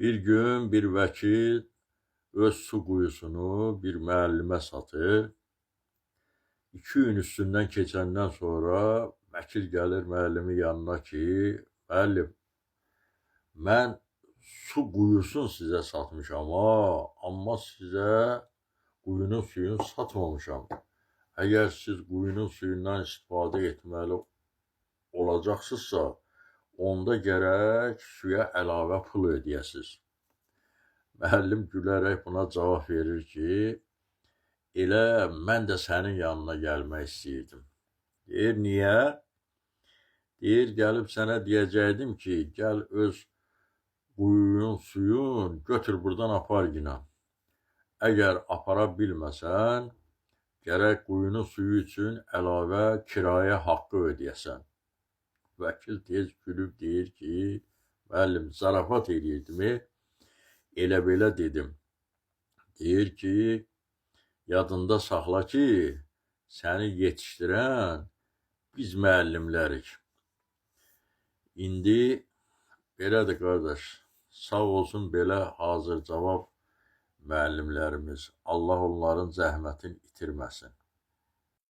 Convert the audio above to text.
Bir gün bir vəkil öz su quyusunu bir müəllimə satır. 2 gün üstündən keçəndən sonra vəkil gəlir müəllimin yanına ki, müəllim, mən su quyusunu sizə satmışam, amma sizə quyunun suyunu satmamışam. Əgər siz quyunun suyundan istifadə etməli olacaqsınızsa, onda gərək suya əlavə pul ödəyəsiniz. Müəllim gülərək buna cavab verir ki, elə mən də sənin yanına gəlmək istəyirdim. Deyir, niyə? Deyir, gəlib sənə deyəcəkdim ki, gəl öz quyunun suyun götür buradan apar yine. Əgər apara bilməsən, gərək quyunun suyu üçün əlavə kirayə haqqı ödəyəsən. Vəkil tez gülüb deyir ki, müəllim, zarafat edirdim, elə belə dedim. Deyir ki, yadında saxla ki, səni yetişdirən biz müəllimlərik. İndi belədir qardaş, sağ olsun belə hazır cavab müəllimlərimiz. Allah onların zəhmətini itirməsin.